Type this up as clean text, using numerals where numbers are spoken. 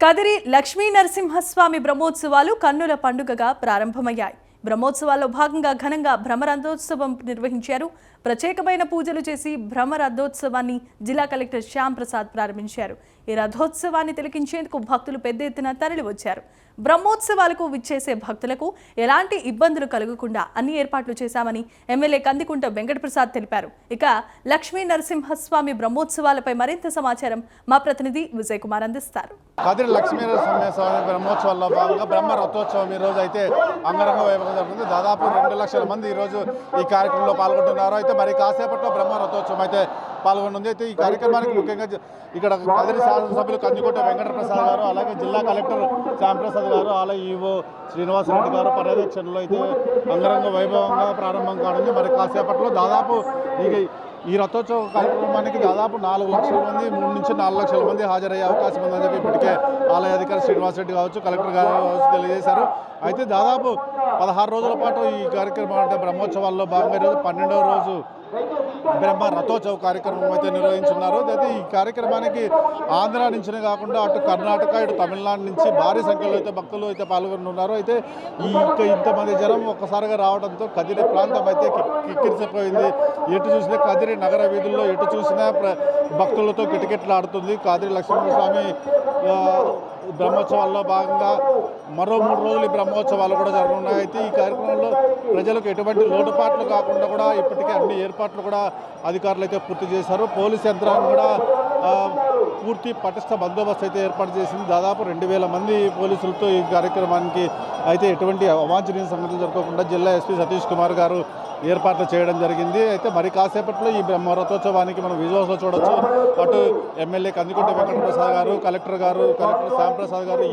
కదిరి లక్ష్మీ నరసింహస్వామి బ్రహ్మోత్సవాలు కన్నుల పండుగగా ప్రారంభమయ్యాయి. బ్రహ్మోత్సవాల్లో భాగంగా ఘనంగా బ్రహ్మరథోత్సవం నిర్వహించారు. ప్రత్యేకమైన పూజలు చేసి బ్రహ్మరథోత్సవాన్ని జిల్లా కలెక్టర్ శ్యామ్ ప్రసాద్ ప్రారంభించారు. ఈ రథోత్సవాన్ని తిలకించేందుకు భక్తులు పెద్ద ఎత్తున తరలివచ్చారు. బ్రహ్మోత్సవాలకు విచ్చేసే భక్తులకు ఎలాంటి ఇబ్బందులు కలగకుండా అన్ని ఏర్పాట్లు చేశామని ఎమ్మెల్యే కందికుంట వెంకటప్రసాద్ తెలిపారు. ఇక లక్ష్మీ నరసింహస్వామి బ్రహ్మోత్సవాలపై మరింత సమాచారం మా ప్రతినిధి విజయ్ కుమార్ అందిస్తారు. కదిరి లక్ష్మీ నరసింహస్వామి బ్రహ్మోత్సవాల్లో భాగంగా బ్రహ్మ రథోత్సవం ఈ రోజు అయితే అంగరంగ వైభవం జరుగుతుంది. దాదాపు 2 లక్షల మంది ఈ రోజు ఈ కార్యక్రమంలో పాల్గొంటున్నారు. అయితే మరి కాసేపట్లో బ్రహ్మ రథోత్సవం అయితే పాల్గొనుంది. అయితే ఈ కార్యక్రమానికి ముఖ్యంగా ఇక్కడ కదిరి శాసనసభ్యులు కందికుంట వెంకటప్రసాద్ గారు, అలాగే జిల్లా కలెక్టర్ శ్యాంప్రసాద్ గారు, అలాగే ఈవో శ్రీనివాసరెడ్డి గారు పర్యవేక్షణలో అయితే అంగరంగ వైభవంగా ప్రారంభం కానుంది. మరి కాసేపట్లో దాదాపు ఈ రథోత్సవ కార్యక్రమానికి దాదాపు 4 లక్షల మంది 3 నుంచి 4 లక్షల మంది హాజరయ్యే అవకాశం ఉందని చెప్పి ఇప్పటికే ఆలయ అధికారి శ్రీనివాసరెడ్డి కావచ్చు, కలెక్టర్ గారు కావచ్చు తెలియజేశారు. అయితే దాదాపు 16 రోజుల పాటు ఈ కార్యక్రమం అంటే బ్రహ్మోత్సవాల్లో భాగంగా ఈరోజు 12వ రోజు బ్రహ్మ రథోత్సవ కార్యక్రమం అయితే నిర్వహించున్నారు. అయితే ఈ కార్యక్రమానికి ఆంధ్ర నుంచినే కాకుండా అటు కర్ణాటక ఇటు తమిళనాడు నుంచి భారీ సంఖ్యలో అయితే భక్తులు అయితే పాల్గొనున్నారు. అయితే ఇంతమంది జనం ఒక్కసారిగా రావడంతో కదిరి ప్రాంతం అయితే కిక్కిరిసిపోయింది. ఎటు చూసినా కదిరి నగర వీధుల్లో ఎటు చూసినా భక్తులతో కిటకిటలాడుతుంది. కదిరి లక్ష్మీనరస్వామి బ్రహ్మోత్సవాల్లో భాగంగా మరో 3 రోజులు ఈ బ్రహ్మోత్సవాలు కూడా జరగనున్నాయి. అయితే ఈ కార్యక్రమంలో ప్రజలకు ఎటువంటి లోటుపాట్లు కాకుండా కూడా ఇప్పటికే అన్ని ఏర్పాట్లు కూడా అధికారులు అయితే పూర్తి చేశారు. పోలీస్ యంత్రాంగం కూడా పూర్తి పటిష్ట బందోబస్తు అయితే ఏర్పాటు చేసింది. దాదాపు 2000 మంది పోలీసులతో ఈ కార్యక్రమానికి అయితే ఎటువంటి అవాంఛనీయ సంఘటనలు జరగకుండా జిల్లా ఎస్పీ సతీష్ కుమార్ గారు ఏర్పాట్లు చేయడం జరిగింది. అయితే మరి కాసేపట్లో ఈ బ్రహ్మ రథోత్సవానికి మనం విజువల్స్లో చూడొచ్చు. అటు ఎమ్మెల్యే కందికుంట వెంకటప్రసాద్ గారు, కలెక్టర్ శ్యాంప్రసాద్ గారు